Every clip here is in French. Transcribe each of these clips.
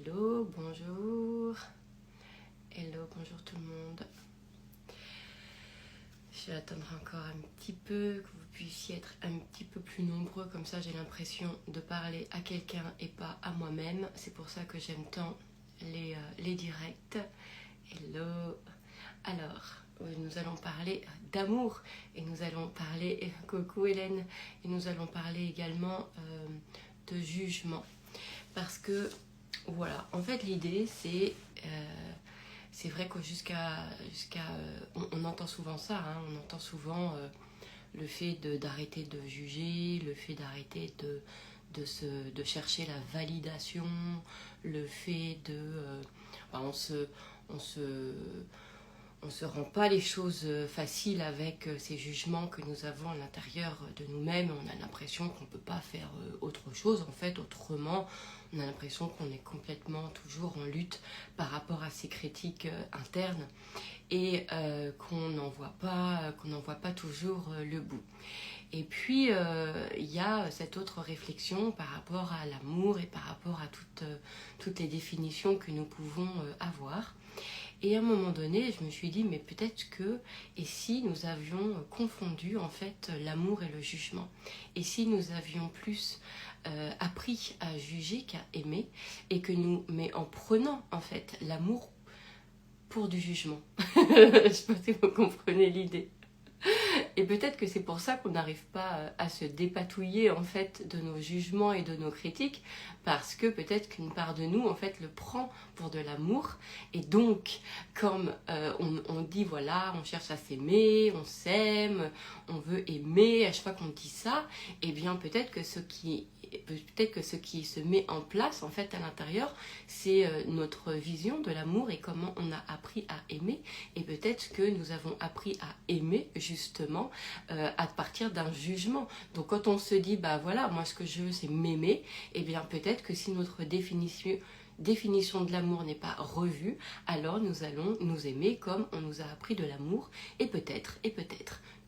Hello, bonjour. Hello, bonjour tout le monde. Je vais attendre encore un petit peu, que vous puissiez être un petit peu plus nombreux, comme ça j'ai l'impression de parler à quelqu'un et pas à moi-même. C'est pour ça que j'aime tant les directs. Hello. Alors, nous allons parler d'amour et nous allons parler, coucou Hélène, et nous allons parler également de jugement. Parce que, voilà, en fait l'idée c'est vrai que on entend souvent ça, hein, on entend souvent le fait d'arrêter de juger, le fait d'arrêter de chercher la validation, le fait on se rend pas les choses faciles avec ces jugements que nous avons à l'intérieur de nous-mêmes. On a l'impression qu'on ne peut pas faire autre chose, en fait, autrement. On a l'impression qu'on est complètement toujours en lutte par rapport à ces critiques internes et qu'on n'en voit pas toujours le bout. Et puis, il y a cette autre réflexion par rapport à l'amour et par rapport à toutes les définitions que nous pouvons avoir. Et à un moment donné, je me suis dit, mais peut-être que, et si nous avions confondu en fait l'amour et le jugement, et si nous avions plus appris à juger qu'à aimer, mais en prenant en fait l'amour pour du jugement. Je ne sais pas si vous comprenez l'idée. Et peut-être que c'est pour ça qu'on n'arrive pas à se dépatouiller en fait de nos jugements et de nos critiques, parce que peut-être qu'une part de nous en fait le prend pour de l'amour, et donc comme on dit voilà, on cherche à s'aimer, on s'aime, on veut aimer, à chaque fois qu'on dit ça, et bien peut-être que ce qui se met en place en fait à l'intérieur, c'est notre vision de l'amour et comment on a appris à aimer, et peut-être que nous avons appris à aimer justement à partir d'un jugement. Donc quand on se dit bah voilà, moi ce que je veux c'est m'aimer, et bien peut-être que si notre définition de l'amour n'est pas revue, alors nous allons nous aimer comme on nous a appris de l'amour, et peut-être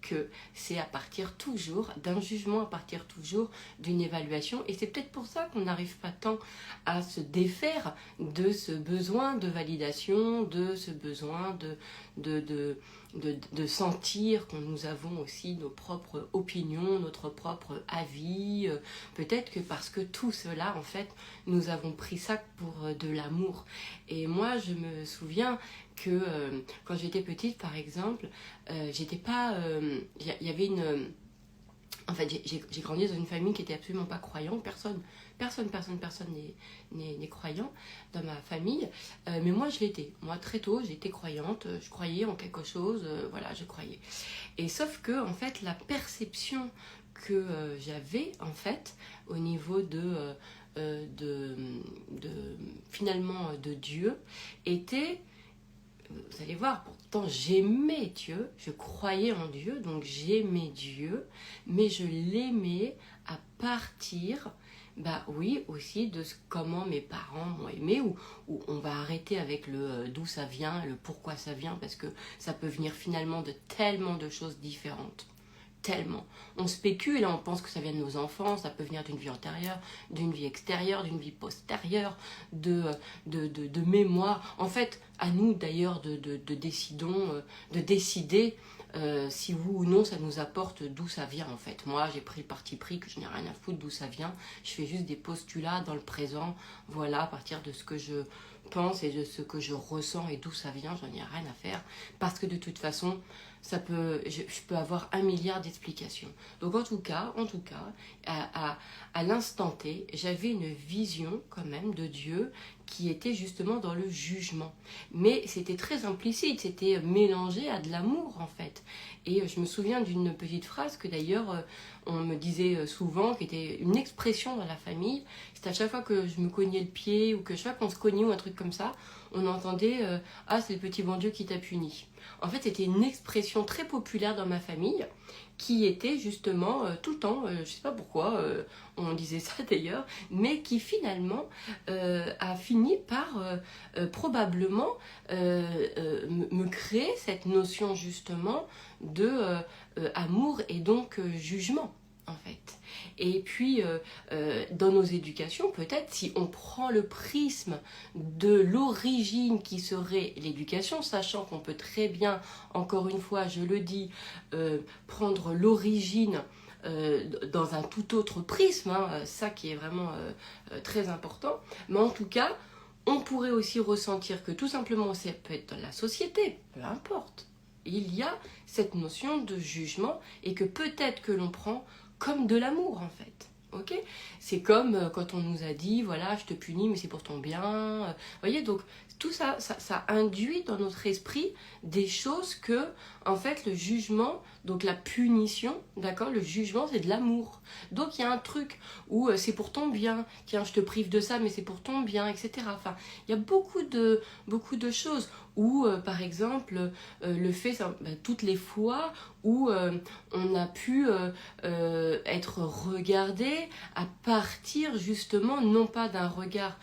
que c'est à partir toujours d'un jugement, à partir toujours d'une évaluation, et c'est peut-être pour ça qu'on n'arrive pas tant à se défaire de ce besoin de validation, de ce besoin de sentir que nous avons aussi nos propres opinions, notre propre avis, peut-être que parce que tout cela, en fait, nous avons pris ça pour de l'amour. Et moi, je me souviens que quand j'étais petite, par exemple, j'étais pas... Il y avait une... En fait, j'ai grandi dans une famille qui était absolument pas croyante. Personne n'est croyant dans ma famille. Mais moi, je l'étais. Moi, très tôt, j'étais croyante. Je croyais en quelque chose. Voilà, je croyais. Et sauf que, en fait, la perception que j'avais, en fait, au niveau finalement, de Dieu, était... Vous allez voir, pourtant j'aimais Dieu, je croyais en Dieu, donc j'aimais Dieu, mais je l'aimais à partir, bah oui, aussi de comment mes parents m'ont aimé, ou on va arrêter avec le d'où ça vient, le pourquoi ça vient, parce que ça peut venir finalement de tellement de choses différentes. Tellement. On spécule, on pense que ça vient de nos enfants, ça peut venir d'une vie antérieure, d'une vie extérieure, d'une vie postérieure, de mémoire. En fait, à nous d'ailleurs de décider si oui ou non ça nous apporte d'où ça vient en fait. Moi j'ai pris le parti pris que je n'ai rien à foutre d'où ça vient. Je fais juste des postulats dans le présent, voilà, à partir de ce que je pense et de ce que je ressens et d'où ça vient, j'en ai rien à faire. Parce que de toute façon, je peux avoir 1 milliard d'explications. Donc en tout cas, à l'instant T, j'avais une vision quand même de Dieu qui était justement dans le jugement. Mais c'était très implicite, c'était mélangé à de l'amour en fait. Et je me souviens d'une petite phrase que d'ailleurs on me disait souvent, qui était une expression dans la famille. C'était à chaque fois que je me cognais le pied ou que chaque fois qu'on se cognait ou un truc comme ça, on entendait ah, c'est le petit bon Dieu qui t'a puni. En fait, c'était une expression très populaire dans ma famille qui était justement tout le temps, je ne sais pas pourquoi on disait ça d'ailleurs, mais qui finalement a fini par probablement me créer cette notion justement de amour et donc jugement. en fait. Et puis, dans nos éducations, peut-être, si on prend le prisme de l'origine qui serait l'éducation, sachant qu'on peut très bien, encore une fois, je le dis, prendre l'origine dans un tout autre prisme, hein, ça qui est vraiment très important. Mais en tout cas, on pourrait aussi ressentir que tout simplement, ça peut être dans la société, peu importe. Il y a cette notion de jugement et que peut-être que l'on prend comme de l'amour en fait. Ok, c'est comme quand on nous a dit voilà je te punis mais c'est pour ton bien. Vous voyez, donc tout ça, ça induit dans notre esprit des choses que en fait le jugement, donc la punition, d'accord, le jugement c'est de l'amour. Donc il y a un truc où c'est pour ton bien, tiens je te prive de ça mais c'est pour ton bien, etc. Enfin il y a beaucoup de choses où par exemple le fait toutes les fois où on a pu être regardé à partir justement non pas d'un regard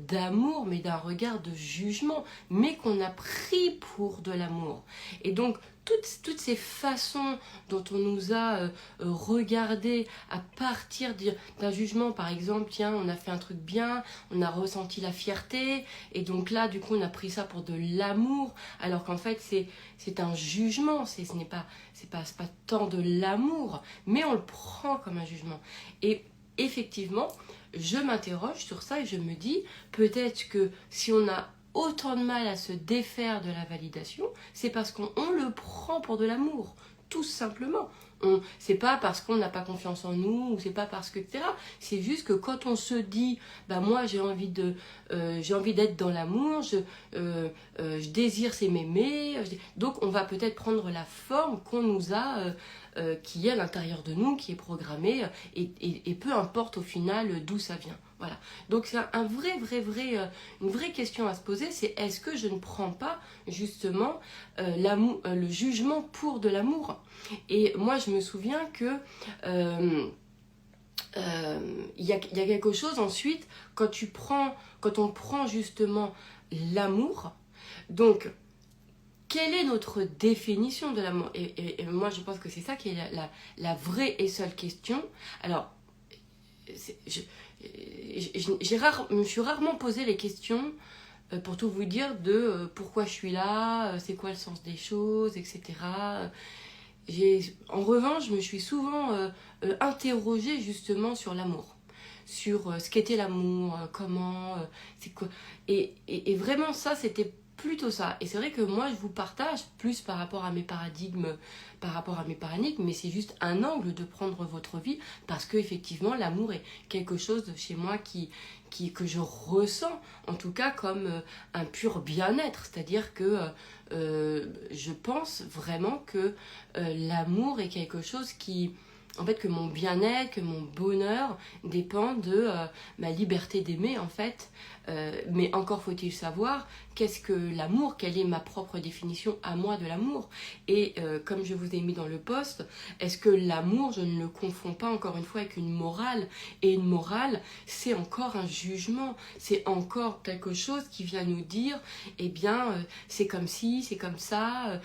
d'amour mais d'un regard de jugement mais qu'on a pris pour de l'amour. Et donc toutes ces façons dont on nous a regardé à partir d'un jugement, par exemple, tiens, on a fait un truc bien, on a ressenti la fierté, et donc là, du coup, on a pris ça pour de l'amour, alors qu'en fait, c'est un jugement, ce n'est pas tant de l'amour, mais on le prend comme un jugement. Et effectivement, je m'interroge sur ça et je me dis, peut-être que si on a autant de mal à se défaire de la validation, c'est parce qu'on le prend pour de l'amour, tout simplement. C'est pas parce qu'on n'a pas confiance en nous, ou c'est pas parce que, etc. C'est juste que quand on se dit, bah moi j'ai envie d'être dans l'amour, je désire s'aimer, donc on va peut-être prendre la forme qu'on nous a, qui est à l'intérieur de nous, qui est programmée, et peu importe au final d'où ça vient. Voilà. Donc c'est une vraie question à se poser, c'est est-ce que je ne prends pas justement le jugement pour de l'amour? Et moi je me souviens que il y a quelque chose ensuite quand on prend justement l'amour. Donc quelle est notre définition de l'amour? Et moi je pense que c'est ça qui est la vraie et seule question. Alors je me suis rarement posé les questions, pour tout vous dire, de pourquoi je suis là, c'est quoi le sens des choses, etc. En revanche, je me suis souvent interrogée justement sur l'amour, sur ce qu'était l'amour, comment, c'est quoi. Et vraiment ça, c'était plutôt ça. Et c'est vrai que moi, je vous partage plus par rapport à mes paradigmes, mais c'est juste un angle de prendre votre vie, parce que effectivement, l'amour est quelque chose de chez moi que je ressens, en tout cas comme un pur bien-être. C'est-à-dire que je pense vraiment que l'amour est quelque chose en fait, que mon bien-être, que mon bonheur dépend de ma liberté d'aimer, en fait. Mais encore faut-il savoir qu'est-ce que l'amour, quelle est ma propre définition à moi de l'amour. Et comme je vous ai mis dans le post, est-ce que l'amour, je ne le confonds pas encore une fois avec une morale? Et une morale, c'est encore un jugement, c'est encore quelque chose qui vient nous dire, eh bien, c'est comme ci, c'est comme ça,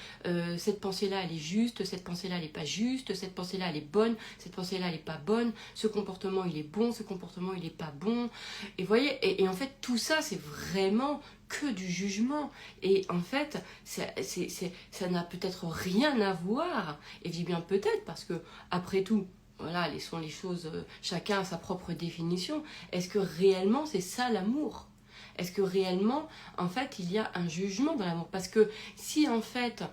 cette pensée-là, elle est juste, cette pensée-là, elle n'est pas juste, cette pensée-là, elle est bonne, cette pensée-là, elle n'est pas bonne, ce comportement, il est bon, ce comportement, il n'est pas bon. Et vous voyez, et en fait, tout ça, c'est vraiment que du jugement. Et en fait, ça n'a peut-être rien à voir. Et je dis bien peut-être, parce que, après tout, voilà, laissons les choses, chacun a sa propre définition. Est-ce que réellement, c'est ça l'amour? Est-ce que réellement, en fait, il y a un jugement dans l'amour? Parce que si, en fait,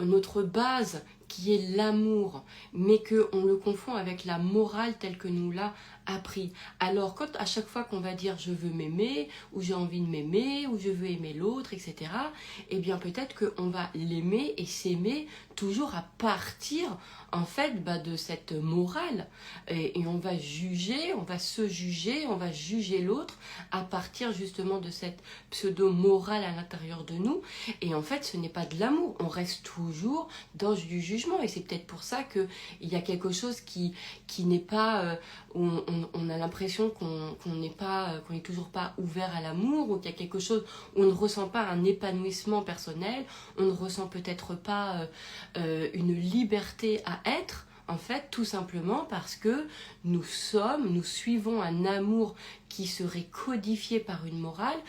notre base qui est l'amour, mais qu'on le confond avec la morale telle que nous l'a appris. Alors, quand à chaque fois qu'on va dire je veux m'aimer, ou j'ai envie de m'aimer, ou je veux aimer l'autre, etc., eh bien peut-être qu'on va l'aimer et s'aimer toujours à partir, en fait, de cette morale. Et on va juger, on va se juger, on va juger l'autre à partir justement de cette pseudo-morale à l'intérieur de nous. Et en fait, ce n'est pas de l'amour. On reste toujours dans du jugement. Et c'est peut-être pour ça qu'il y a quelque chose qui n'est pas... où on a l'impression qu'on n'est toujours pas ouvert à l'amour, ou qu'il y a quelque chose où on ne ressent pas un épanouissement personnel, on ne ressent peut-être pas une liberté à être, En fait, tout simplement parce que nous suivons un amour qui serait codifié par une morale,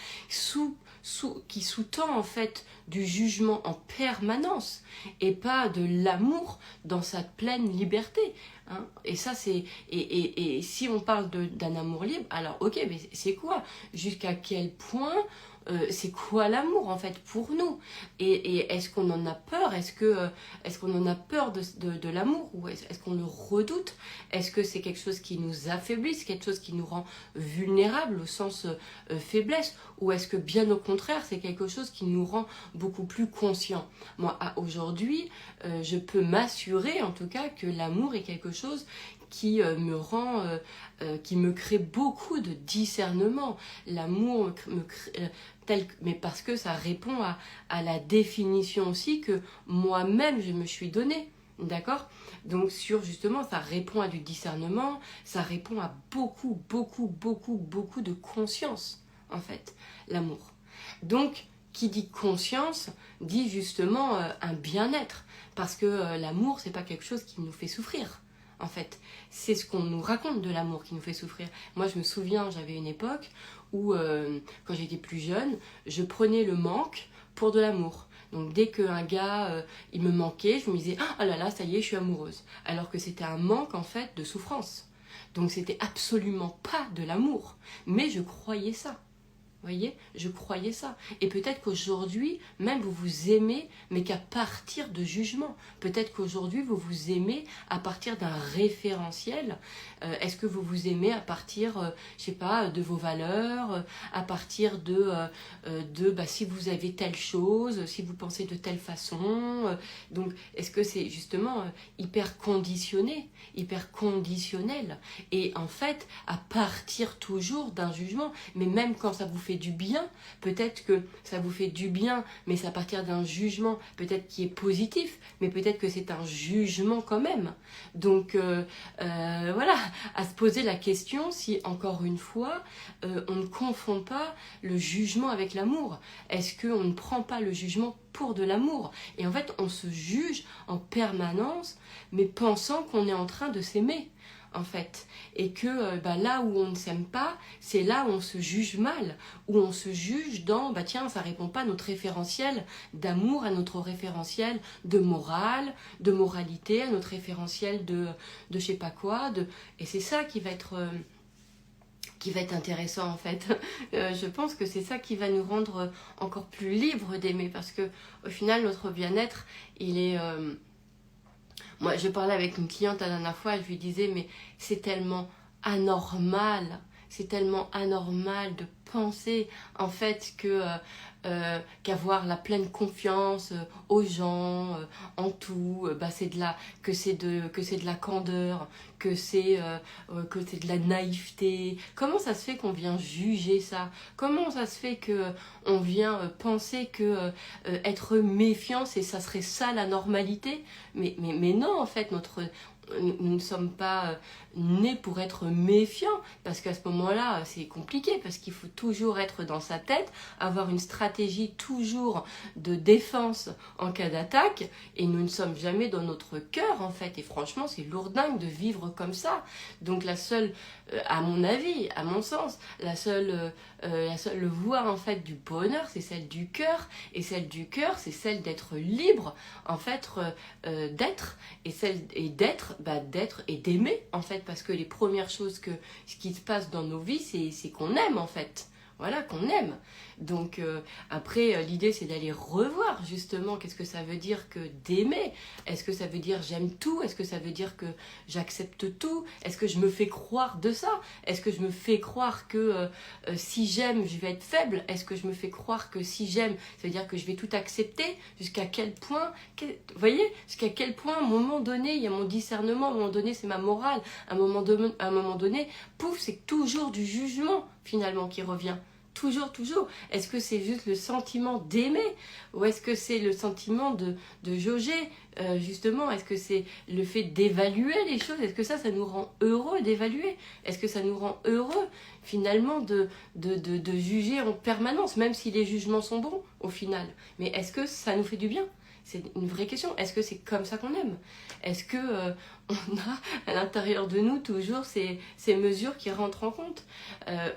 qui sous-tend en fait du jugement en permanence et pas de l'amour dans sa pleine liberté. Hein. Et ça, et si on parle d'un amour libre, alors ok, mais c'est quoi? Jusqu'à quel point c'est quoi l'amour en fait pour nous? Et est-ce qu'on en a peur? Est-ce qu'on en a peur de l'amour? Ou est-ce qu'on le redoute? Est-ce que c'est quelque chose qui nous affaiblit? C'est quelque chose qui nous rend vulnérables au sens faiblesse? Ou est-ce que bien au contraire, c'est quelque chose qui nous rend beaucoup plus conscients? Moi, aujourd'hui, je peux m'assurer en tout cas que l'amour est quelque chose qui qui me crée beaucoup de discernement. L'amour me crée, mais parce que ça répond à la définition aussi que moi-même je me suis donnée. D'accord? Donc justement, ça répond à du discernement, ça répond à beaucoup de conscience, en fait, l'amour. Donc, qui dit conscience, dit justement un bien-être. Parce que l'amour, c'est pas quelque chose qui nous fait souffrir. En fait, c'est ce qu'on nous raconte de l'amour qui nous fait souffrir. Moi, je me souviens, j'avais une époque où, quand j'étais plus jeune, je prenais le manque pour de l'amour. Donc, dès qu'un gars, il me manquait, je me disais « Ah là là, ça y est, je suis amoureuse ». Alors que c'était un manque, en fait, de souffrance. Donc, c'était absolument pas de l'amour. Mais je croyais ça. Vous voyez, je croyais ça. Et peut-être qu'aujourd'hui, même vous vous aimez, mais qu'à partir de jugement. Peut-être qu'aujourd'hui, vous vous aimez à partir d'un référentiel. Est-ce que vous vous aimez à partir, je sais pas, de vos valeurs, à partir de si vous avez telle chose, si vous pensez de telle façon. Donc, est-ce que c'est justement hyper conditionné, hyper conditionnel? Et en fait, à partir toujours d'un jugement, mais même quand ça vous fait du bien, peut-être que ça vous fait du bien, mais c'est à partir d'un jugement peut-être qui est positif, mais peut-être que c'est un jugement quand même. Donc voilà, à se poser la question si encore une fois on ne confond pas le jugement avec l'amour. Est-ce qu'on ne prend pas le jugement pour de l'amour? Et en fait on se juge en permanence, mais pensant qu'on est en train de s'aimer. En fait, et que là où on ne s'aime pas, c'est là où on se juge mal, où on se juge dans tiens, ça répond pas à notre référentiel d'amour, à notre référentiel de morale, de moralité, à notre référentiel de je sais pas quoi, et c'est ça qui va être intéressant en fait. Je pense que c'est ça qui va nous rendre encore plus libres d'aimer, parce que au final notre bien-être il est moi, je parlais avec une cliente la dernière fois, je lui disais, mais c'est tellement anormal de penser en fait qu'avoir la pleine confiance aux gens, en tout, que c'est de la candeur, que c'est de la naïveté. Comment ça se fait qu'on vient juger ça? Comment ça se fait que on vient penser que être méfiant, ça serait ça la normalité? Mais non, en fait, nous ne sommes pas nés pour être méfiants, parce qu'à ce moment-là, c'est compliqué, parce qu'il faut toujours être dans sa tête, avoir une stratégie toujours de défense en cas d'attaque, et nous ne sommes jamais dans notre cœur, en fait. Et franchement, c'est lourdingue de vivre comme ça. Donc la seule, à mon avis, à mon sens, la seule voie, en fait, du bonheur, c'est celle du cœur, et celle du cœur, c'est celle d'être libre, en fait, d'être, d'être et d'aimer, en fait, parce que les premières choses ce qui se passe dans nos vies, c'est qu'on aime, en fait. Voilà, qu'on aime. Donc après, l'idée c'est d'aller revoir justement qu'est-ce que ça veut dire que d'aimer. Est-ce que ça veut dire j'aime tout? Est-ce que ça veut dire que j'accepte tout? Est-ce que je me fais croire de ça? Est-ce que je me fais croire que si j'aime, je vais être faible? Est-ce que je me fais croire que si j'aime, ça veut dire que je vais tout accepter? Jusqu'à quel point, vous voyez, jusqu'à quel point à un moment donné, il y a mon discernement, à un moment donné c'est ma morale, à un moment donné, pouf, c'est toujours du jugement finalement qui revient. Toujours. Est-ce que c'est juste le sentiment d'aimer, ou est-ce que c'est le sentiment de jauger, justement? Est-ce que c'est le fait d'évaluer les choses? Est-ce que ça nous rend heureux d'évaluer? Est-ce que ça nous rend heureux finalement de juger en permanence, même si les jugements sont bons au final? Mais est-ce que ça nous fait du bien? c'est une vraie question. Est-ce que c'est comme ça qu'on aime? Est-ce que on a à l'intérieur de nous toujours ces mesures qui rentrent en compte?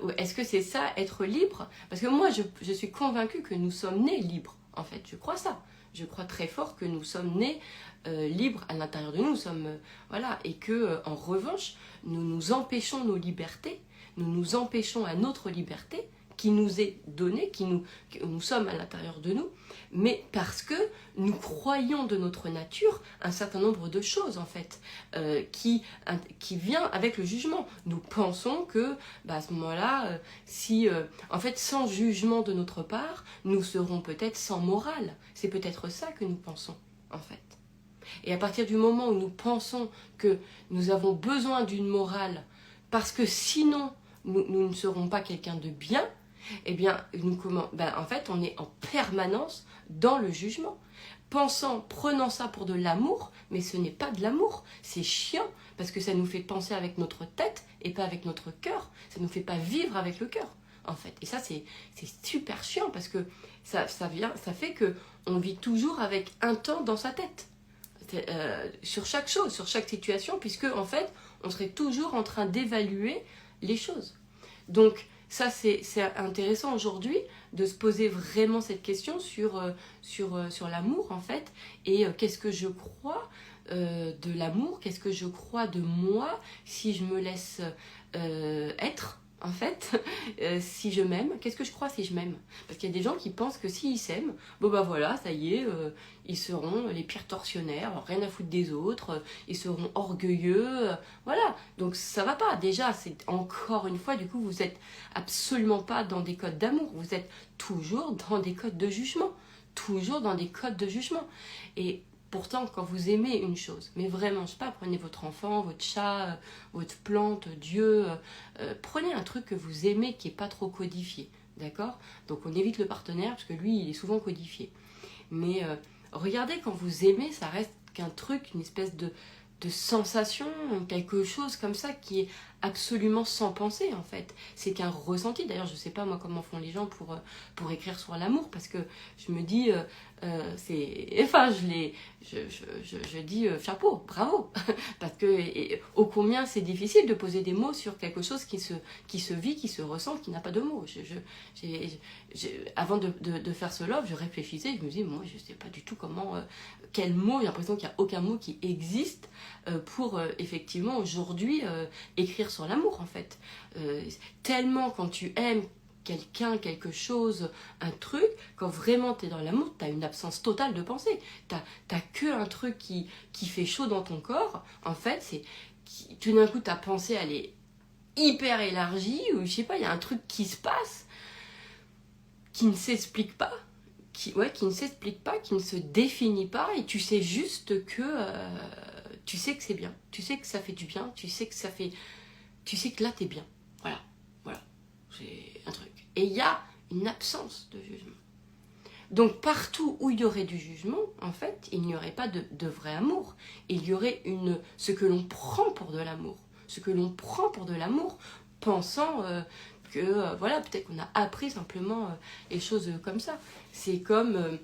Ou est-ce que c'est ça, être libre? Parce que moi, je suis convaincue que nous sommes nés libres, en fait. Je crois ça. Je crois très fort que nous sommes nés libres à l'intérieur de nous. Nous sommes, voilà, et que, en revanche, nous nous empêchons nos libertés, nous nous empêchons à notre liberté qui nous est donnée, que nous sommes à l'intérieur de nous, mais parce que nous croyons de notre nature un certain nombre de choses, en fait, qui vient avec le jugement. Nous pensons que, à ce moment-là, en fait, sans jugement de notre part, nous serons peut-être sans morale. C'est peut-être ça que nous pensons, en fait. Et à partir du moment où nous pensons que nous avons besoin d'une morale, parce que sinon, nous ne serons pas quelqu'un de bien, eh bien, en fait, on est en permanence dans le jugement. Prenant ça pour de l'amour, mais ce n'est pas de l'amour, c'est chiant, parce que ça nous fait penser avec notre tête et pas avec notre cœur. Ça ne nous fait pas vivre avec le cœur, en fait. Et ça, c'est super chiant, parce que ça fait qu'on vit toujours avec un temps dans sa tête. Sur chaque chose, sur chaque situation, puisque, en fait, on serait toujours en train d'évaluer les choses. Donc, ça, c'est intéressant aujourd'hui de se poser vraiment cette question sur l'amour, en fait. Et qu'est-ce que je crois de l'amour? Qu'est-ce que je crois de moi si je me laisse être, en fait, si je m'aime? Qu'est-ce que je crois si je m'aime? Parce qu'il y a des gens qui pensent que s'ils s'aiment, voilà, ça y est, ils seront les pires tortionnaires, rien à foutre des autres, ils seront orgueilleux, voilà. Donc ça va pas. Déjà, c'est encore une fois, du coup, vous êtes absolument pas dans des codes d'amour, vous êtes toujours dans des codes de jugement. Toujours dans des codes de jugement. Et pourtant, quand vous aimez une chose, mais vraiment, je sais pas, prenez votre enfant, votre chat, votre plante, Dieu, prenez un truc que vous aimez qui est pas trop codifié, d'accord? Donc on évite le partenaire parce que lui, il est souvent codifié. Mais regardez, quand vous aimez, ça reste qu'un truc, une espèce de sensation, quelque chose comme ça qui est absolument sans pensée, en fait. C'est qu'un ressenti. D'ailleurs, je sais pas moi comment font les gens pour écrire sur l'amour, parce que je me dis, je dis chapeau, bravo, parce que ô combien c'est difficile de poser des mots sur quelque chose qui se vit, qui se ressent, qui n'a pas de mots. Avant de faire ce love, je réfléchissais, je me disais, moi, je sais pas du tout comment, quel mot, j'ai l'impression qu'il n'y a aucun mot qui existe pour effectivement aujourd'hui écrire sur l'amour, en fait. Tellement quand tu aimes quelqu'un, quelque chose, un truc, quand vraiment tu es dans l'amour, tu as une absence totale de pensée. T'as que un truc qui fait chaud dans ton corps. En fait, tout d'un coup, ta pensée, elle est hyper élargie, ou je sais pas, il y a un truc qui se passe, qui ne s'explique pas, qui ne s'explique pas, qui ne se définit pas, et tu sais juste que tu sais que c'est bien, tu sais que ça fait du bien, tu sais que là t'es bien. Voilà, c'est un truc. Et il y a une absence de jugement. Donc partout où il y aurait du jugement, en fait, il n'y aurait pas de vrai amour. Il y aurait ce que l'on prend pour de l'amour. Ce que l'on prend pour de l'amour, pensant que, voilà, peut-être qu'on a appris simplement les choses comme ça. C'est comme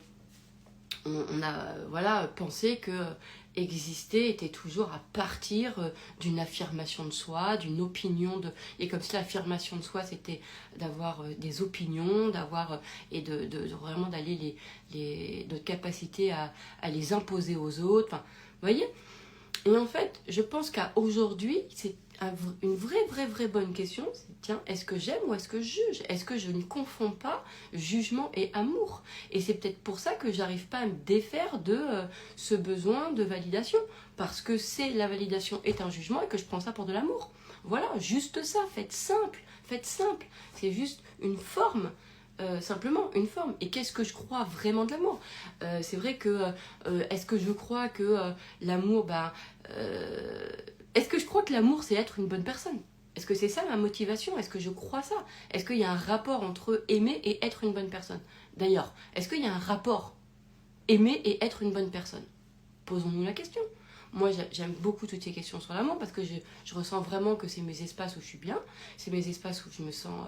on a pensé que exister était toujours à partir d'une affirmation de soi, d'une opinion et comme si l'affirmation de soi c'était d'avoir des opinions, et de vraiment d'aller notre capacité à les imposer aux autres. Enfin, vous voyez. Et en fait, je pense qu'à aujourd'hui, c'est une vraie bonne question. C'est, tiens, est-ce que j'aime ou est-ce que je juge? Est-ce que je ne confonds pas jugement et amour? Et c'est peut-être pour ça que j'arrive pas à me défaire de ce besoin de validation. Parce que la validation est un jugement et que je prends ça pour de l'amour. Voilà, juste ça. Faites simple. C'est juste une forme. Simplement une forme. Et qu'est-ce que je crois vraiment de l'amour? C'est vrai que est-ce que je crois que l'amour, est-ce que je crois que l'amour c'est être une bonne personne? Est-ce que c'est ça ma motivation? Est-ce que je crois ça? Est-ce qu'il y a un rapport entre aimer et être une bonne personne? D'ailleurs, est-ce qu'il y a un rapport aimer et être une bonne personne? Posons-nous la question. moi j'aime beaucoup toutes ces questions sur l'amour parce que je ressens vraiment que c'est mes espaces où je suis bien, c'est mes espaces où je me sens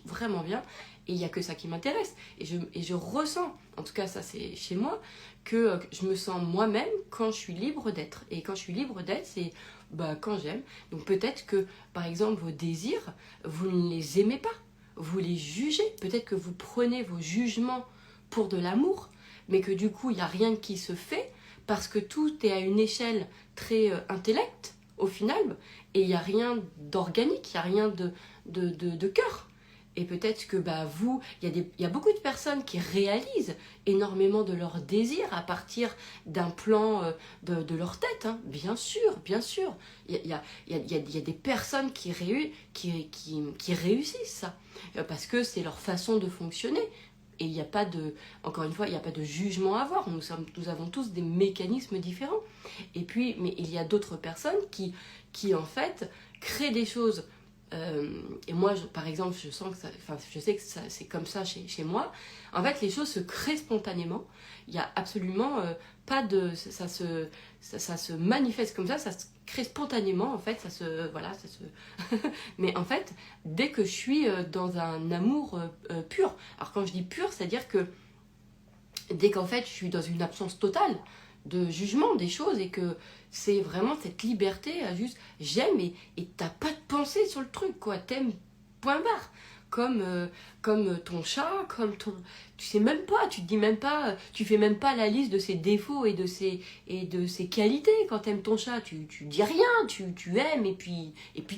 vraiment bien, et il n'y a que ça qui m'intéresse. Et je ressens, en tout cas ça c'est chez moi, que je me sens moi-même quand je suis libre d'être. Et quand je suis libre d'être, c'est quand j'aime. Donc peut-être que, par exemple, vos désirs, vous ne les aimez pas, vous les jugez. Peut-être que vous prenez vos jugements pour de l'amour, mais que du coup, il n'y a rien qui se fait, parce que tout est à une échelle très intellect, au final, et il n'y a rien d'organique, il n'y a rien de cœur. Et peut-être que vous, il y a beaucoup de personnes qui réalisent énormément de leurs désirs à partir d'un plan de leur tête, hein. Bien sûr, bien sûr. Il y a des personnes qui réussissent ça, parce que c'est leur façon de fonctionner. Et il n'y a pas de, encore une fois, il n'y a pas de jugement à avoir. Nous avons tous des mécanismes différents. Et puis, mais il y a d'autres personnes qui en fait, créent des choses. Et moi, par exemple, je sais que c'est comme ça chez moi. En fait, les choses se créent spontanément. Il n'y a absolument pas de... Ça se manifeste comme ça se crée spontanément, en fait. Mais en fait, dès que je suis dans un amour pur, alors quand je dis pur, c'est-à-dire que dès qu'en fait, je suis dans une absence totale de jugement des choses et que c'est vraiment cette liberté à juste j'aime et t'as pas de pensée sur le truc, quoi, t'aimes, point barre. Comme ton chat, comme ton... Tu sais même pas, tu te dis même pas, tu fais même pas la liste de ses défauts et de ses qualités. Quand t'aimes ton chat, tu dis rien, tu aimes et puis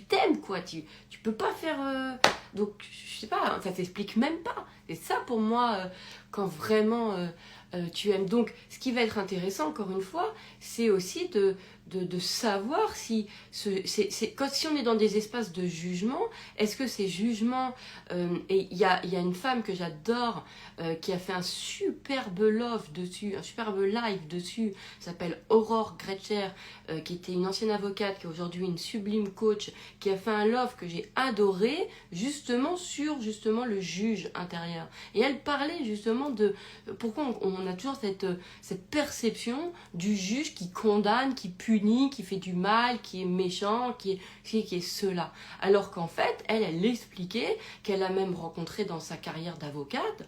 t'aimes, quoi. Tu peux pas faire... Donc, je sais pas, ça s'explique même pas. Et ça, pour moi, quand vraiment tu aimes. Donc, ce qui va être intéressant, encore une fois, c'est aussi de savoir si si on est dans des espaces de jugement, est-ce que ces jugements et il y a une femme que j'adore qui a fait un superbe live dessus, s'appelle Aurore Gretcher, qui était une ancienne avocate, qui est aujourd'hui une sublime coach, qui a fait un love que j'ai adoré justement sur le juge intérieur. Et elle parlait justement de pourquoi on a toujours cette perception du juge qui condamne, qui punit, qui fait du mal, qui est méchant, qui est cela. Alors qu'en fait, elle expliquait qu'elle a même rencontré dans sa carrière d'avocate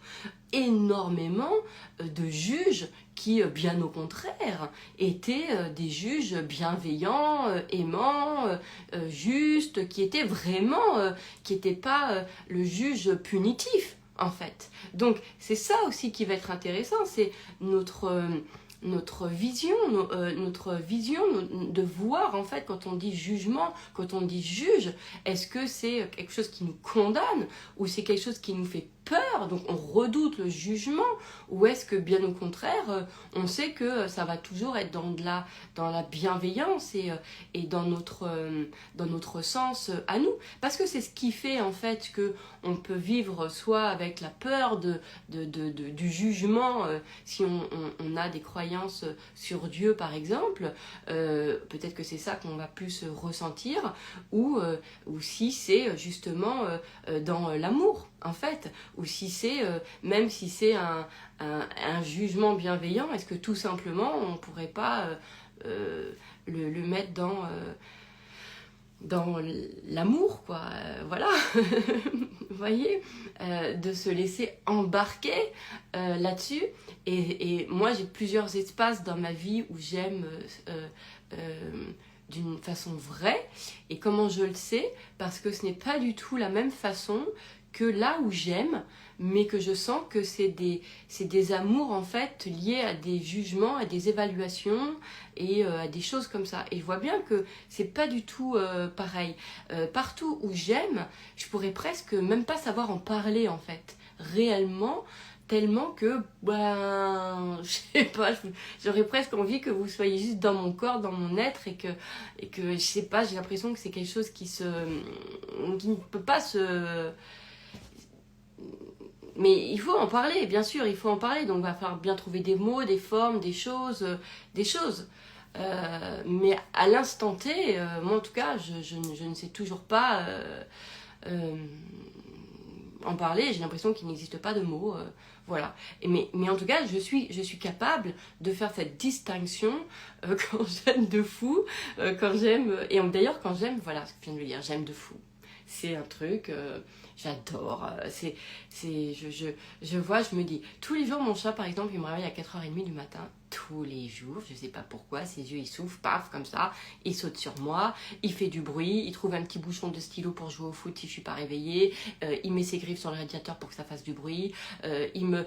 énormément de juges qui, bien au contraire, étaient des juges bienveillants, aimants, justes, qui étaient vraiment, qui n'étaient pas le juge punitif, en fait. Donc, c'est ça aussi qui va être intéressant, c'est notre vision de voir, en fait, quand on dit jugement, quand on dit juge, est-ce que c'est quelque chose qui nous condamne ou c'est quelque chose qui nous fait peur, donc on redoute le jugement, ou est-ce que bien au contraire, on sait que ça va toujours être dans la bienveillance et dans notre sens à nous, parce que c'est ce qui fait en fait que on peut vivre soit avec la peur du jugement, si on a des croyances sur Dieu par exemple, peut-être que c'est ça qu'on va plus ressentir, ou si c'est justement dans l'amour en fait, ou si c'est, même si c'est un jugement bienveillant, est-ce que tout simplement on ne pourrait pas le mettre dans l'amour, quoi, voilà. Vous voyez, de se laisser embarquer là-dessus. Et moi, j'ai plusieurs espaces dans ma vie où j'aime d'une façon vraie. Et comment je le sais? Parce que ce n'est pas du tout la même façon que là où j'aime, mais que je sens que c'est des amours en fait liés à des jugements, à des évaluations et à des choses comme ça. Et je vois bien que c'est pas du tout pareil. Partout où j'aime, je pourrais presque même pas savoir en parler en fait, réellement, tellement que, je sais pas, j'aurais presque envie que vous soyez juste dans mon corps, dans mon être, et que je sais pas, j'ai l'impression que c'est quelque chose qui ne peut pas se... Mais il faut en parler, bien sûr, il faut en parler. Donc il va falloir bien trouver des mots, des formes, des choses. Mais à l'instant T, moi en tout cas, je ne sais toujours pas en parler, j'ai l'impression qu'il n'existe pas de mots, voilà. Mais en tout cas, je suis capable de faire cette distinction quand j'aime de fou, quand j'aime, et d'ailleurs quand j'aime, voilà ce que je viens de le dire, j'aime de fou. C'est un truc, j'adore, je vois, je me dis, tous les jours mon chat par exemple, il me réveille à 4h30 du matin, tous les jours, je sais pas pourquoi, ses yeux ils s'ouvrent, paf, comme ça, il saute sur moi, il fait du bruit, il trouve un petit bouchon de stylo pour jouer au foot si je suis pas réveillée, il met ses griffes sur le radiateur pour que ça fasse du bruit, il me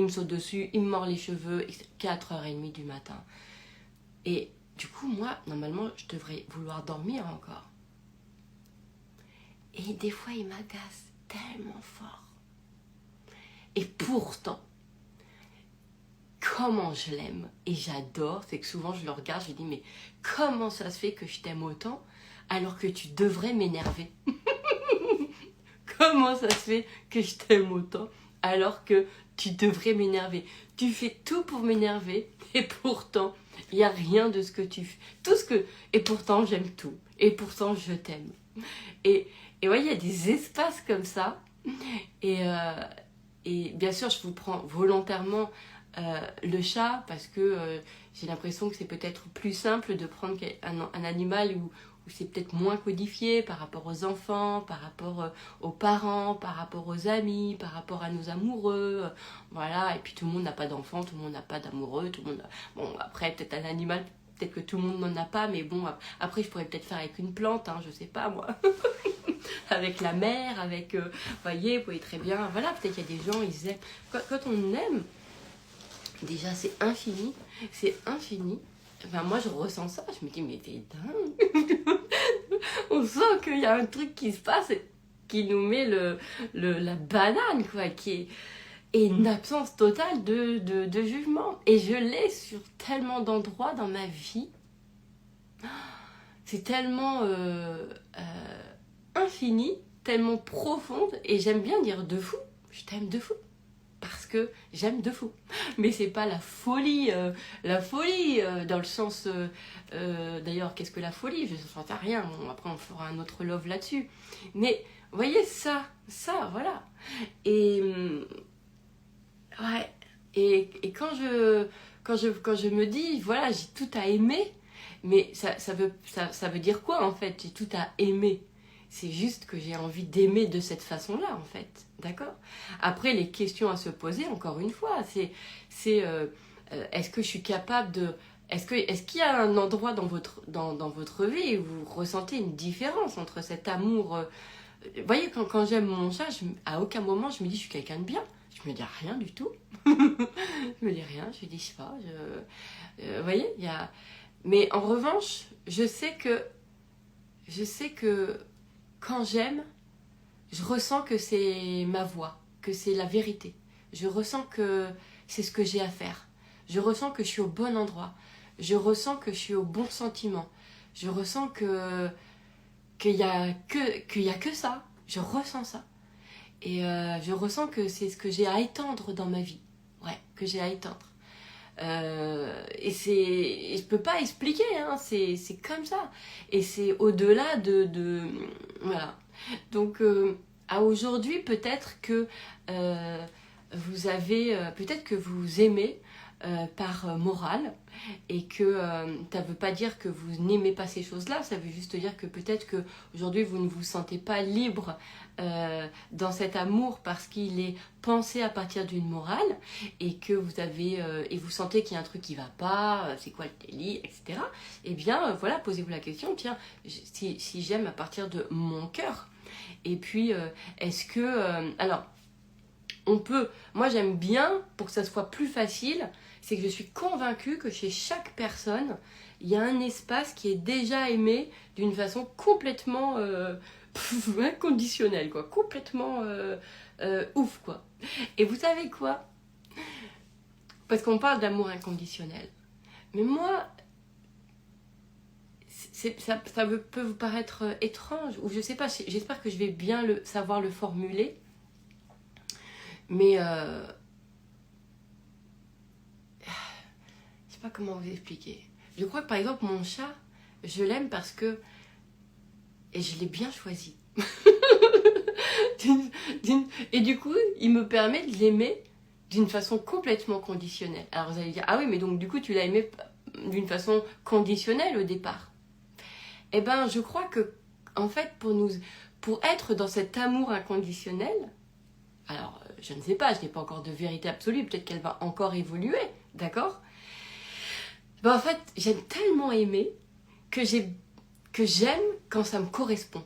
saute dessus, il me mord les cheveux, 4h30 du matin. Et du coup, moi, normalement, je devrais vouloir dormir encore. Et des fois, il m'agace tellement fort. Et pourtant, comment je l'aime et j'adore, c'est que souvent je le regarde, je lui dis mais comment ça se fait que je t'aime autant alors que tu devrais m'énerver? Comment ça se fait que je t'aime autant alors que tu devrais m'énerver? Tu fais tout pour m'énerver et pourtant il n'y a rien de ce que tu fais. Et pourtant j'aime tout. Et pourtant je t'aime. Et ouais, il y a des espaces comme ça. Et bien sûr, je vous prends volontairement le chat parce que j'ai l'impression que c'est peut-être plus simple de prendre un animal où c'est peut-être moins codifié par rapport aux enfants, par rapport aux parents, par rapport aux amis, par rapport à nos amoureux. Voilà, et puis tout le monde n'a pas d'enfants, tout le monde n'a pas d'amoureux, tout le monde... Bon, après, peut-être un animal, peut-être que tout le monde n'en a pas, mais bon, après, je pourrais peut-être faire avec une plante, hein, je sais pas, moi. Avec la mer, avec... vous voyez très bien, voilà, peut-être qu'il y a des gens, ils aiment... Quand on aime, déjà, c'est infini, c'est infini. Enfin, moi, je ressens ça, je me dis, mais t'es dingue. On sent qu'il y a un truc qui se passe qui nous met la banane, quoi, qui est une absence totale de jugement. Et je l'ai sur tellement d'endroits dans ma vie. C'est tellement infini, tellement profonde, et j'aime bien dire de fou, je t'aime de fou. Parce que j'aime de fou. Mais c'est pas la folie dans le sens... d'ailleurs, qu'est-ce que la folie? Je n'en sais rien. Bon, après, on fera un autre love là-dessus. Mais, vous voyez, ça, voilà. Et... ouais. Et quand je me dis, voilà, j'ai tout à aimer, mais ça veut dire quoi, en fait? J'ai tout à aimer. C'est juste que j'ai envie d'aimer de cette façon-là, en fait. D'accord? Après, les questions à se poser, encore une fois, c'est est-ce que je suis capable de... Est-ce qu'il y a un endroit dans votre vie où vous ressentez une différence entre cet amour... vous voyez, quand j'aime mon chat, à aucun moment je me dis je suis quelqu'un de bien. Je me dis rien du tout. Je me dis rien, je dis pas. Vous voyez, il y a... Mais en revanche, je sais que quand j'aime, je ressens que c'est ma voix, que c'est la vérité. Je ressens que c'est ce que j'ai à faire. Je ressens que je suis au bon endroit. Je ressens que je suis au bon sentiment. Je ressens qu'il y a que ça. Je ressens ça. Et je ressens que c'est ce que j'ai à étendre dans ma vie. Ouais, que j'ai à étendre. Et je peux pas expliquer, hein, c'est comme ça. Et c'est au-delà voilà. Donc, à aujourd'hui, peut-être que vous avez, peut-être que vous aimez par morale et que ça ne veut pas dire que vous n'aimez pas ces choses-là, ça veut juste dire que peut-être que aujourd'hui vous ne vous sentez pas libre dans cet amour parce qu'il est pensé à partir d'une morale et que vous avez et vous sentez qu'il y a un truc qui va pas, c'est quoi le délit, etc. Eh bien voilà, posez-vous la question, tiens, si j'aime à partir de mon cœur, et puis est-ce que alors on peut, moi j'aime bien pour que ça soit plus facile, c'est que je suis convaincue que chez chaque personne, il y a un espace qui est déjà aimé d'une façon complètement inconditionnelle, quoi, complètement ouf, quoi. Et vous savez quoi? Parce qu'on parle d'amour inconditionnel. Mais moi, peut vous paraître étrange, ou je sais pas, j'espère que je vais bien savoir le formuler. Mais je sais pas comment vous expliquer. Je crois que par exemple mon chat, je l'aime parce que, et je l'ai bien choisi. Et du coup, il me permet de l'aimer d'une façon complètement conditionnelle. Alors vous allez dire, ah oui, mais donc du coup, tu l'as aimé d'une façon conditionnelle au départ. Eh ben, je crois que, en fait, pour être dans cet amour inconditionnel, alors, je ne sais pas, je n'ai pas encore de vérité absolue, peut-être qu'elle va encore évoluer, d'accord? Ben, en fait, j'aime tellement aimer que j'aime quand ça me correspond.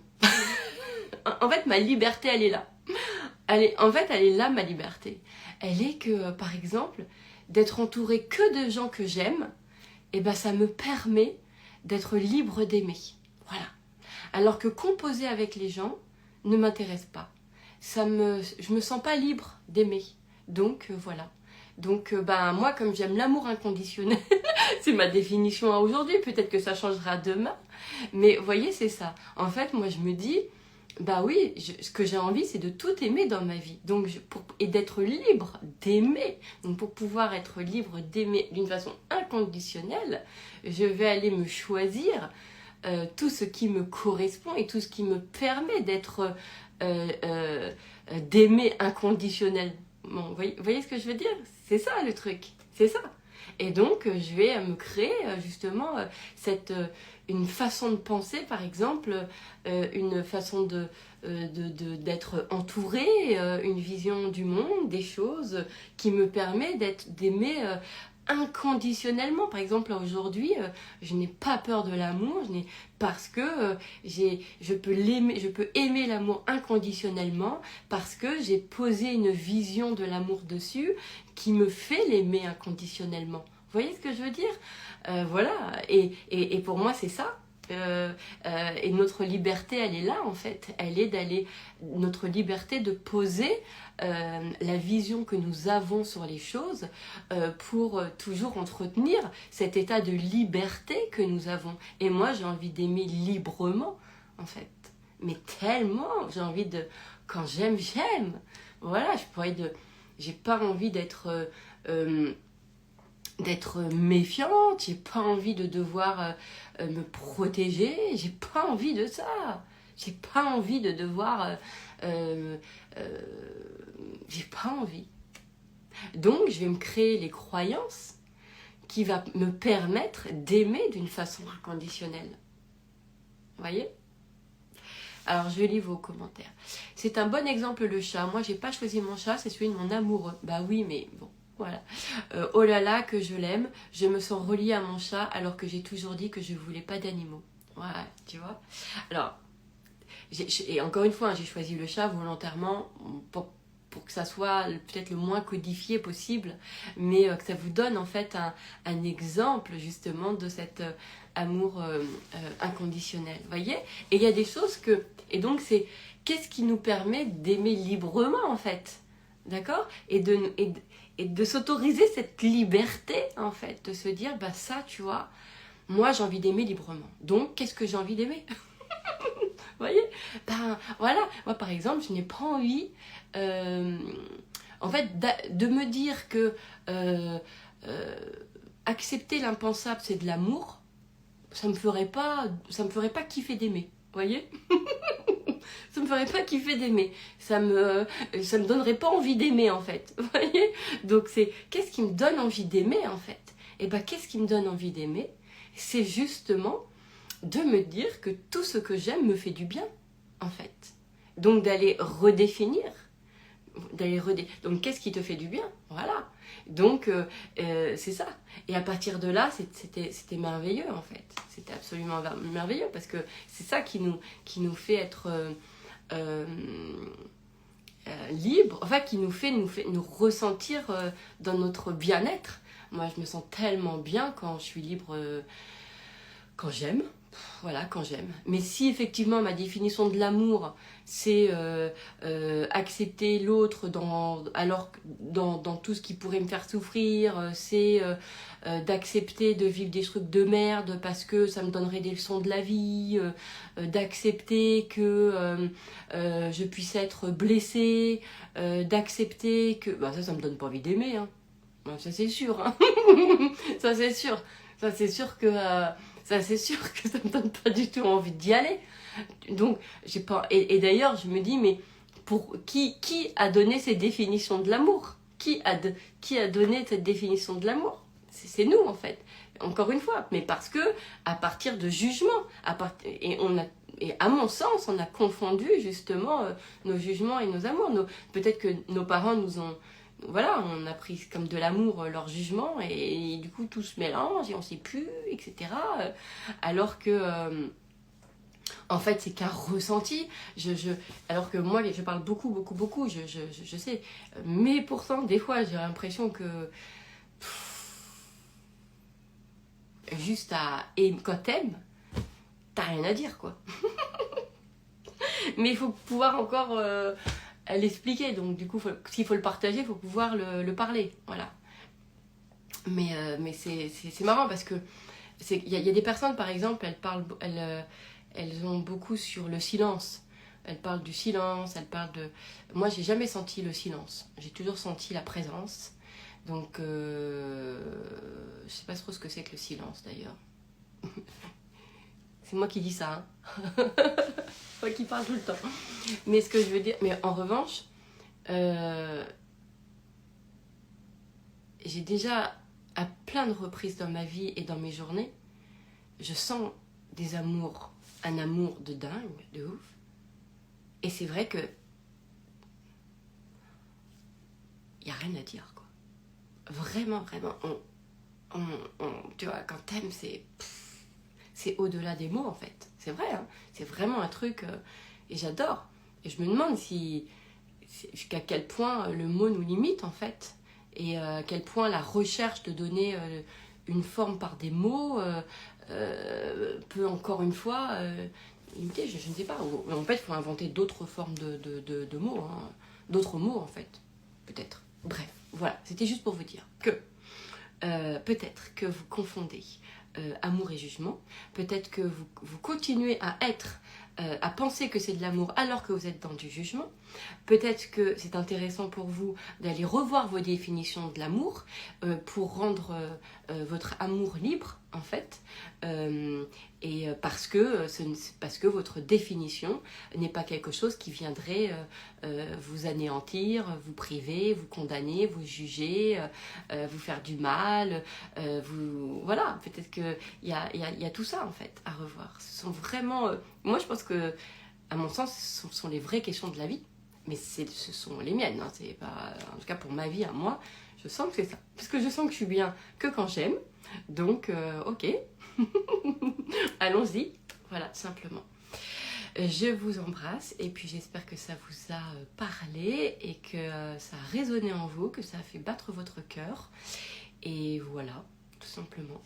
En fait, ma liberté, elle est là. En fait, elle est là, ma liberté. Elle est que, par exemple, d'être entourée que de gens que j'aime, et ben, ça me permet d'être libre d'aimer. Voilà. Alors que composer avec les gens ne m'intéresse pas. Je me sens pas libre d'aimer. Donc, voilà. Donc, ben, moi, comme j'aime l'amour inconditionnel, c'est ma définition à aujourd'hui, peut-être que ça changera demain. Mais vous voyez, c'est ça. En fait, moi, je me dis, bah oui, ce que j'ai envie, c'est de tout aimer dans ma vie. Donc, et d'être libre d'aimer. Donc, pour pouvoir être libre d'aimer d'une façon inconditionnelle, je vais aller me choisir tout ce qui me correspond et tout ce qui me permet d'aimer inconditionnellement. Vous voyez ce que je veux dire? C'est ça le truc, c'est ça. Et donc, je vais me créer justement une façon de penser, par exemple, une façon d'être entourée, une vision du monde, des choses qui me permet d'aimer inconditionnellement. Par exemple, aujourd'hui, je n'ai pas peur de l'amour, parce que je peux aimer l'amour inconditionnellement, parce que j'ai posé une vision de l'amour dessus qui me fait l'aimer inconditionnellement. Vous voyez ce que je veux dire? Voilà, et pour moi, c'est ça. Et notre liberté, elle est là en fait. Elle est notre liberté de poser la vision que nous avons sur les choses pour toujours entretenir cet état de liberté que nous avons. Et moi, j'ai envie d'aimer librement en fait. Mais tellement, j'ai envie de... Quand j'aime, j'aime. Voilà, j'ai pas envie d'être méfiante, j'ai pas envie de devoir me protéger, j'ai pas envie de ça. J'ai pas envie de devoir... j'ai pas envie. Donc, je vais me créer les croyances qui vont me permettre d'aimer d'une façon inconditionnelle. Vous voyez? Alors, je lis vos commentaires. C'est un bon exemple, le chat. Moi, j'ai pas choisi mon chat, c'est celui de mon amoureux. Bah oui, mais bon. Voilà. Oh là là, que je l'aime. Je me sens reliée à mon chat alors que j'ai toujours dit que je voulais pas d'animaux. Voilà, tu vois. Alors, et encore une fois, j'ai choisi le chat volontairement pour que ça soit peut-être le moins codifié possible, mais que ça vous donne en fait un exemple justement de cet amour inconditionnel. Vous voyez? Et il y a des choses que... Et donc, c'est qu'est-ce qui nous permet d'aimer librement en fait? D'accord? Et de s'autoriser cette liberté, en fait, de se dire, bah ça, tu vois, moi, j'ai envie d'aimer librement. Donc, qu'est-ce que j'ai envie d'aimer? Vous voyez? Ben, voilà. Moi, par exemple, je n'ai pas envie, en fait, de me dire que accepter l'impensable, c'est de l'amour, ça me ferait pas kiffer d'aimer. Vous voyez? Ça me ferait pas kiffer d'aimer. Ça me donnerait pas envie d'aimer, en fait. Vous voyez? Donc, qu'est-ce qui me donne envie d'aimer, en fait? Et bien, qu'est-ce qui me donne envie d'aimer? C'est justement de me dire que tout ce que j'aime me fait du bien, en fait. Donc, d'aller redéfinir. Donc, qu'est-ce qui te fait du bien? Voilà. Donc, c'est ça. Et à partir de là, c'était merveilleux, en fait. C'était absolument merveilleux, parce que c'est ça qui nous fait être libre, enfin, qui nous fait nous ressentir dans notre bien-être. Moi, je me sens tellement bien quand je suis libre, quand j'aime. Voilà, quand j'aime. Mais si effectivement ma définition de l'amour, c'est accepter l'autre dans tout ce qui pourrait me faire souffrir, c'est d'accepter de vivre des trucs de merde parce que ça me donnerait des leçons de la vie, d'accepter que je puisse être blessée, d'accepter que... Bah, ça me donne pas envie d'aimer, hein. Ça c'est sûr, hein. Ça c'est sûr. Ça c'est sûr que... ça, c'est sûr que ça me donne pas du tout envie d'y aller. Donc, j'ai pas... Et d'ailleurs, je me dis, mais Qui a donné cette définition de l'amour? Qui a donné cette définition de l'amour? C'est nous, en fait. Encore une fois, mais parce que à partir de jugements, et à mon sens, on a confondu justement nos jugements et nos amours. Peut-être que nos parents nous ont, voilà, on a pris comme de l'amour leur jugement et du coup tout se mélange et on sait plus, etc. Alors que en fait, c'est qu'un ressenti. Alors que moi, je parle beaucoup, je sais. Mais pourtant, des fois, j'ai l'impression que et quand t'aimes, t'as rien à dire, quoi. Mais il faut pouvoir encore l'expliquer. Donc, du coup, s'il faut le partager, il faut pouvoir le parler. Voilà. Mais c'est marrant parce que il y a des personnes, par exemple, elles ont beaucoup sur le silence. Elles parlent du silence, elles parlent de... Moi, j'ai jamais senti le silence. J'ai toujours senti la présence. Donc, je sais pas trop ce que c'est que le silence, d'ailleurs. C'est moi qui dis ça, hein. Moi qui parle tout le temps. Mais ce que je veux dire... Mais en revanche, j'ai déjà, à plein de reprises dans ma vie et dans mes journées, je sens des amours, un amour de dingue, de ouf. Et c'est vrai que il n'y a rien à dire, quoi. Vraiment, tu vois, quand t'aimes, c'est au-delà des mots, en fait. C'est vrai, hein. C'est vraiment un truc, et j'adore. Et je me demande jusqu'à quel point le mot nous limite, en fait. Et à quel point la recherche de donner une forme par des mots peut encore une fois limiter, je ne sais pas. En fait, il faut inventer d'autres formes de mots, hein. D'autres mots, en fait. Peut-être. Bref, voilà. C'était juste pour vous dire que peut-être que vous confondez amour et jugement. Peut-être que vous continuez à penser que c'est de l'amour alors que vous êtes dans du jugement. Peut-être que c'est intéressant pour vous d'aller revoir vos définitions de l'amour pour rendre votre amour libre, en fait. Et parce que votre définition n'est pas quelque chose qui viendrait vous anéantir, vous priver, vous condamner, vous juger, vous faire du mal. Voilà, peut-être qu'il y a tout ça, en fait, à revoir. Ce sont vraiment... moi, je pense que, à mon sens, ce sont les vraies questions de la vie. Mais ce sont les miennes, hein. C'est pas, en tout cas pour ma vie à moi, je sens que c'est ça. Parce que je sens que je suis bien que quand j'aime. Donc, ok. Allons-y. Voilà, simplement. Je vous embrasse et puis j'espère que ça vous a parlé et que ça a résonné en vous, que ça a fait battre votre cœur. Et voilà, tout simplement.